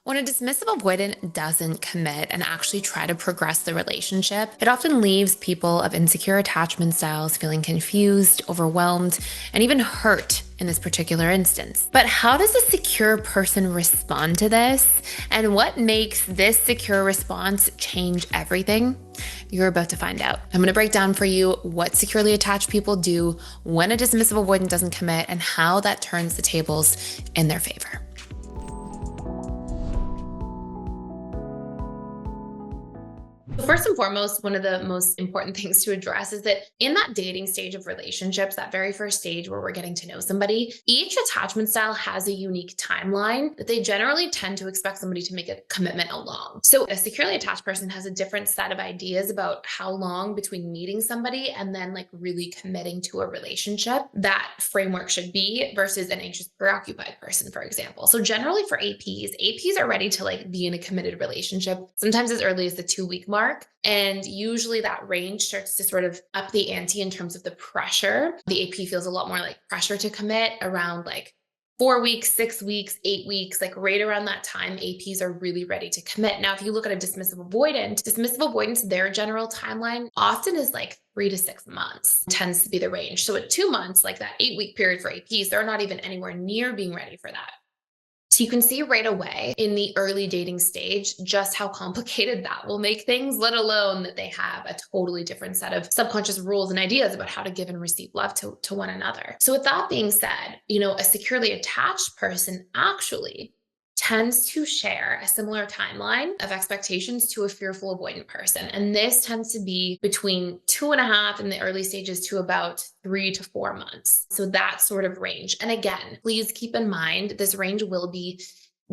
When a dismissive avoidant doesn't commit and actually try to progress the relationship, it often leaves people of insecure attachment styles feeling confused, overwhelmed, and even hurt in this particular instance. But how does a secure person respond to this? And what makes this secure response change everything? You're about to find out. I'm going to break down for you what securely attached people do when a dismissive avoidant doesn't commit and how that turns the tables in their favor. First and foremost, one of the most important things to address is that in that dating stage of relationships, that very first stage where we're getting to know somebody, each attachment style has a unique timeline that they generally tend to expect somebody to make a commitment along. So a securely attached person has a different set of ideas about how long between meeting somebody and then like really committing to a relationship that framework should be versus an anxious preoccupied person, for example. So generally for APs are ready to like be in a committed relationship, sometimes as early as the 2-week mark. And usually that range starts to sort of up the ante in terms of the pressure. The AP feels a lot more like pressure to commit around like 4 weeks, 6 weeks, 8 weeks, like right around that time, APs are really ready to commit. Now, if you look at a dismissive avoidance, their general timeline often is like 3 to 6 months tends to be the range. So at 2 months, like that 8-week period for APs, they're not even anywhere near being ready for that. So you can see right away in the early dating stage just how complicated that will make things, let alone that they have a totally different set of subconscious rules and ideas about how to give and receive love to one another. So with that being said, a securely attached person actually tends to share a similar timeline of expectations to a fearful avoidant person. And this tends to be between 2.5 in the early stages to about 3 to 4 months. So that sort of range. And again, please keep in mind, this range will be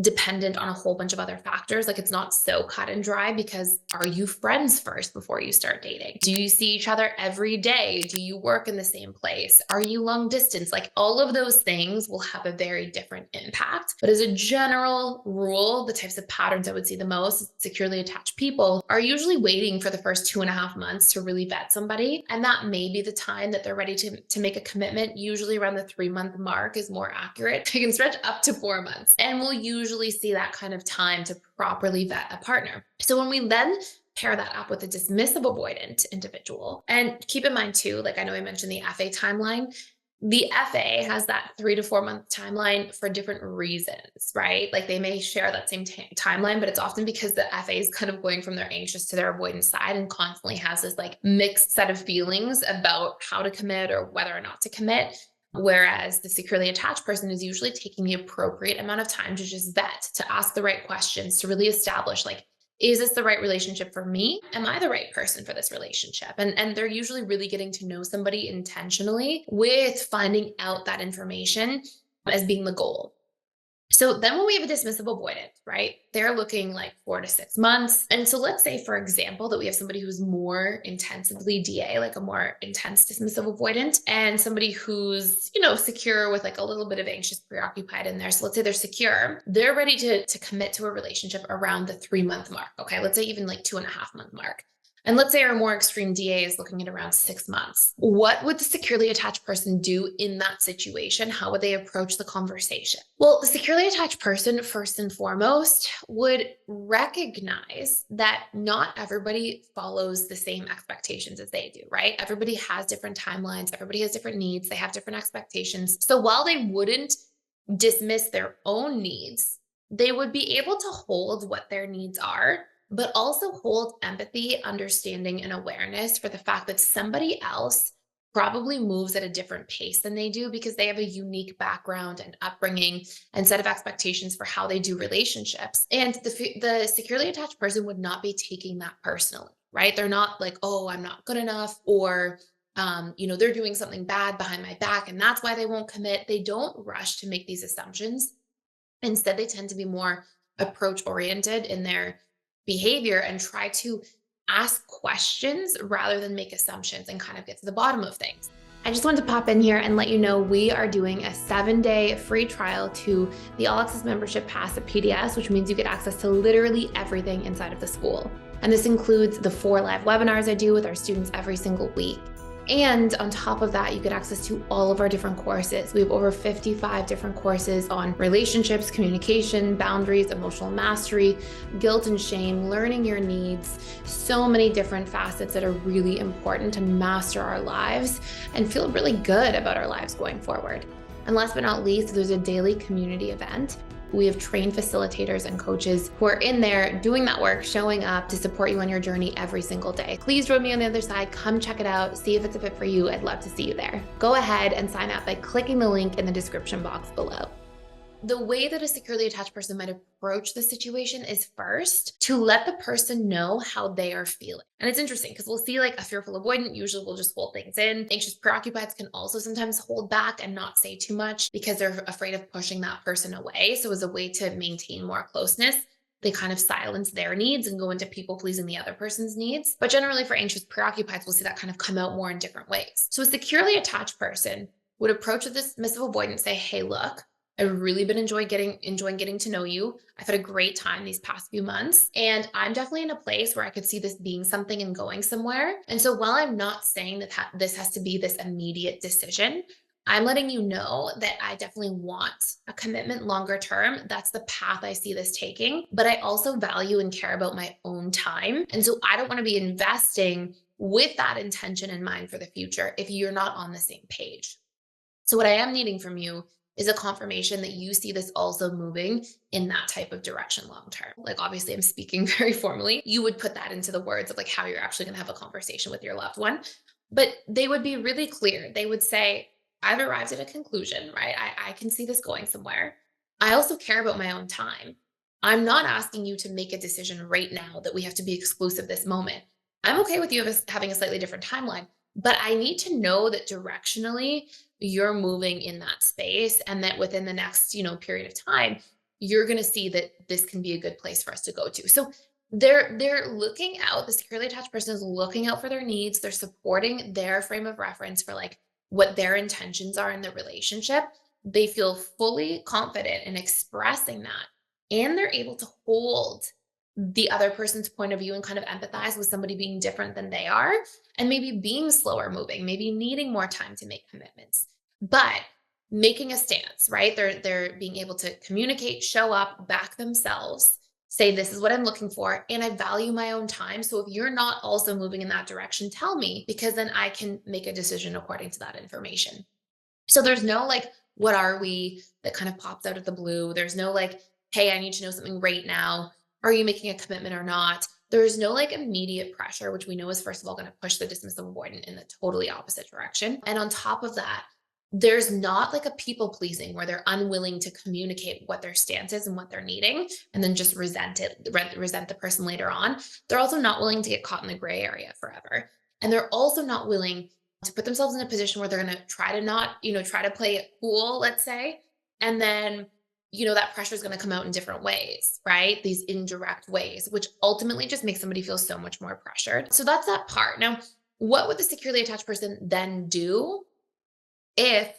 dependent on a whole bunch of other factors. Like it's not so cut and dry because are you friends first before you start dating? Do you see each other every day? Do you work in the same place? Are you long distance? Like all of those things will have a very different impact. But as a general rule, the types of patterns I would see the most, securely attached people are usually waiting for the first 2.5 months to really vet somebody. And that may be the time that they're ready to make a commitment. Usually around the 3-month mark is more accurate. It can stretch up to 4 months. And we'll usually see that kind of time to properly vet a partner. So when we then pair that up with a dismissive avoidant individual, and keep in mind too, like I know I mentioned the FA timeline, the FA has that 3 to 4 month timeline for different reasons, right? Like they may share that same timeline, but it's often because the FA is kind of going from their anxious to their avoidant side and constantly has this like mixed set of feelings about how to commit or whether or not to commit. Whereas the securely attached person is usually taking the appropriate amount of time to just vet, to ask the right questions, to really establish like, is this the right relationship for me? Am I the right person for this relationship? And they're usually really getting to know somebody intentionally with finding out that information as being the goal. So then when we have a dismissive avoidant, right, they're looking like 4 to 6 months. And so let's say, for example, that we have somebody who's more intensively DA, like a more intense dismissive avoidant, and somebody who's, secure with like a little bit of anxious preoccupied in there. So let's say they're secure. They're ready to commit to a relationship around the 3-month mark. Okay. Let's say even like 2.5-month mark. And let's say our more extreme DA is looking at around 6 months. What would the securely attached person do in that situation? How would they approach the conversation? Well, the securely attached person, first and foremost, would recognize that not everybody follows the same expectations as they do, right? Everybody has different timelines. Everybody has different needs. They have different expectations. So while they wouldn't dismiss their own needs, they would be able to hold what their needs are, but also hold empathy, understanding, and awareness for the fact that somebody else probably moves at a different pace than they do because they have a unique background and upbringing and set of expectations for how they do relationships. And the securely attached person would not be taking that personally, right? They're not like, oh, I'm not good enough, or they're doing something bad behind my back and that's why they won't commit. They don't rush to make these assumptions. Instead, they tend to be more approach oriented in their behavior and try to ask questions rather than make assumptions and kind of get to the bottom of things. I just wanted to pop in here and let you know we are doing a 7-day free trial to the All Access Membership Pass at PDS, which means you get access to literally everything inside of the school. And this includes the 4 live webinars I do with our students every single week, And on top of that, you get access to all of our different courses. We have over 55 different courses on relationships, communication, boundaries, emotional mastery, guilt and shame, learning your needs, so many different facets that are really important to master our lives and feel really good about our lives going forward. And last but not least, there's a daily community event. We have trained facilitators and coaches who are in there doing that work, showing up to support you on your journey every single day. Please join me on the other side. Come check it out. See if it's a fit for you. I'd love to see you there. Go ahead and sign up by clicking the link in the description box below. The way that a securely attached person might approach the situation is first to let the person know how they are feeling. And it's interesting because we'll see like a fearful avoidant usually will just hold things in. Anxious preoccupieds can also sometimes hold back and not say too much because they're afraid of pushing that person away. So as a way to maintain more closeness, they kind of silence their needs and go into people pleasing the other person's needs. But generally for anxious preoccupieds, we'll see that kind of come out more in different ways. So a securely attached person would approach a dismissive avoidant and say, hey, look, I've really been enjoying getting to know you. I've had a great time these past few months, and I'm definitely in a place where I could see this being something and going somewhere. And so while I'm not saying that this has to be this immediate decision, I'm letting you know that I definitely want a commitment longer term. That's the path I see this taking, but I also value and care about my own time. And so I don't want to be investing with that intention in mind for the future if you're not on the same page. So what I am needing from you is a confirmation that you see this also moving in that type of direction long term. Like obviously I'm speaking very formally. You would put that into the words of like how you're actually going to have a conversation with your loved one. But they would be really clear. They would say, I've arrived at a conclusion, right? I can see this going somewhere. I also care about my own time. I'm not asking you to make a decision right now that we have to be exclusive this moment. I'm okay with you having a slightly different timeline, but I need to know that directionally you're moving in that space and that within the next, period of time, you're going to see that this can be a good place for us to go to. So they're looking out, the securely attached person is looking out for their needs. They're supporting their frame of reference for like what their intentions are in the relationship. They feel fully confident in expressing that. And they're able to hold the other person's point of view and kind of empathize with somebody being different than they are and maybe being slower moving, maybe needing more time to make commitments, but making a stance, right? They're being able to communicate, show up, back themselves, say, this is what I'm looking for. And I value my own time. So if you're not also moving in that direction, tell me, because then I can make a decision according to that information. So there's no like, what are we that kind of pops out of the blue. There's no like, hey, I need to know something right now. Are you making a commitment or not? There's no like immediate pressure, which we know is first of all going to push the dismissive avoidant in the totally opposite direction. And on top of that, there's not like a people pleasing where they're unwilling to communicate what their stance is and what they're needing and then just resent the person later on. They're also not willing to get caught in the gray area forever. And they're also not willing to put themselves in a position where they're going to try to not, try to play it cool, let's say. And then, that pressure is going to come out in different ways, right? These indirect ways, which ultimately just makes somebody feel so much more pressured. So that's that part. Now, what would the securely attached person then do if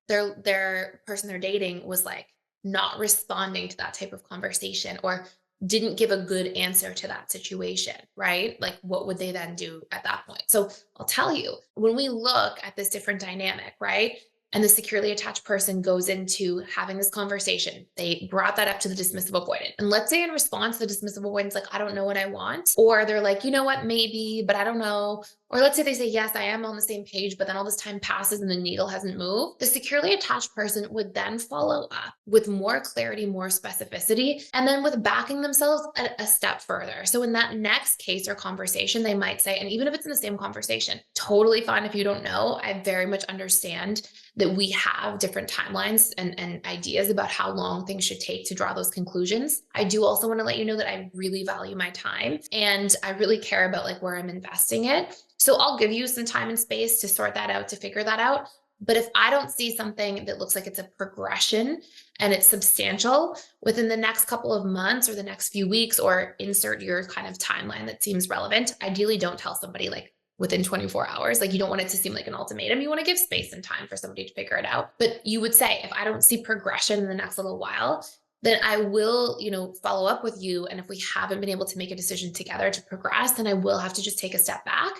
their person they're dating was like not responding to that type of conversation or didn't give a good answer to that situation, right? Like what would they then do at that point? So I'll tell you, when we look at this different dynamic, right? And the securely attached person goes into having this conversation. They brought that up to the dismissive avoidant. And let's say in response, the dismissive avoidant's like, I don't know what I want. Or they're like, you know what, maybe, but I don't know. Or let's say they say, yes, I am on the same page, but then all this time passes and the needle hasn't moved. The securely attached person would then follow up with more clarity, more specificity, and then with backing themselves a step further. So in that next case or conversation, they might say, and even if it's in the same conversation, totally fine if you don't know, I very much understand that we have different timelines and ideas about how long things should take to draw those conclusions. I do also want to let you know that I really value my time and I really care about like where I'm investing it. So I'll give you some time and space to sort that out, to figure that out. But if I don't see something that looks like it's a progression and it's substantial within the next couple of months or the next few weeks, or insert your kind of timeline that seems relevant, ideally don't tell somebody like within 24 hours. Like you don't want it to seem like an ultimatum. You want to give space and time for somebody to figure it out. But you would say, if I don't see progression in the next little while, then I will, follow up with you. And if we haven't been able to make a decision together to progress, then I will have to just take a step back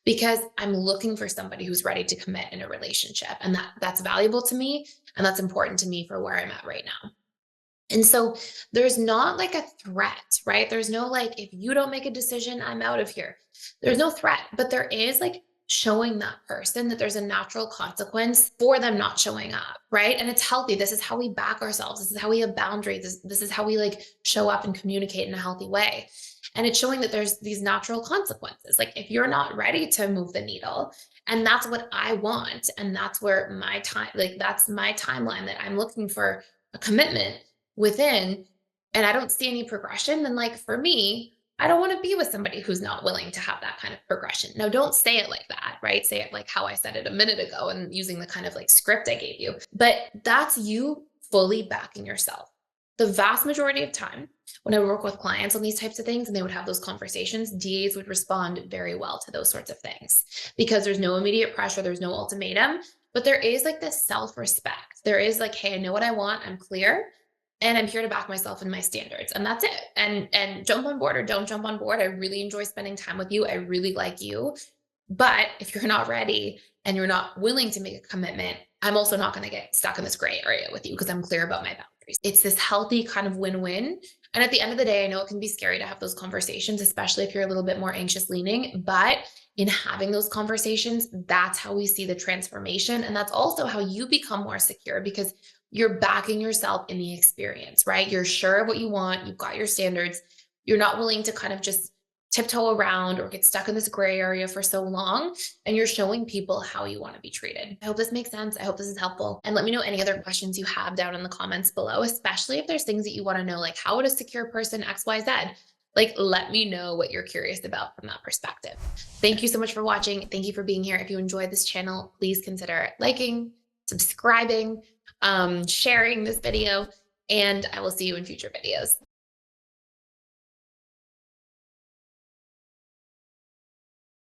because I'm looking for somebody who's ready to commit in a relationship. And that's valuable to me. And that's important to me for where I'm at right now. And so there's not like a threat, right? There's no like, if you don't make a decision, I'm out of here. There's no threat, but there is like showing that person that there's a natural consequence for them not showing up, right? And it's healthy. This is how we back ourselves. This is how we have boundaries. This is how we like show up and communicate in a healthy way. And it's showing that there's these natural consequences. Like if you're not ready to move the needle, and that's what I want, and that's where my time, like that's my timeline that I'm looking for a commitment within, and I don't see any progression, then like for me, I don't want to be with somebody who's not willing to have that kind of progression. Now, don't say it like that, right? Say it like how I said it a minute ago and using the kind of like script I gave you. But that's you fully backing yourself. The vast majority of time, when I work with clients on these types of things and they would have those conversations, DAs would respond very well to those sorts of things because there's no immediate pressure, there's no ultimatum, but there is like this self respect. There is like, hey, I know what I want, I'm clear and I'm here to back myself and my standards. And that's it. And jump on board or don't jump on board. I really enjoy spending time with you. I really like you. But if you're not ready and you're not willing to make a commitment, I'm also not going to get stuck in this gray area with you because I'm clear about my boundaries. It's this healthy kind of win-win. And at the end of the day, I know it can be scary to have those conversations, especially if you're a little bit more anxious leaning, but in having those conversations, that's how we see the transformation. And that's also how you become more secure because you're backing yourself in the experience, right? You're sure of what you want. You've got your standards. You're not willing to kind of just tiptoe around or get stuck in this gray area for so long. And you're showing people how you want to be treated. I hope this makes sense. I hope this is helpful. And let me know any other questions you have down in the comments below, especially if there's things that you want to know, like how would a secure person XYZ? Like, let me know what you're curious about from that perspective. Thank you so much for watching. Thank you for being here. If you enjoyed this channel, please consider liking, subscribing, sharing this video, and I will see you in future videos.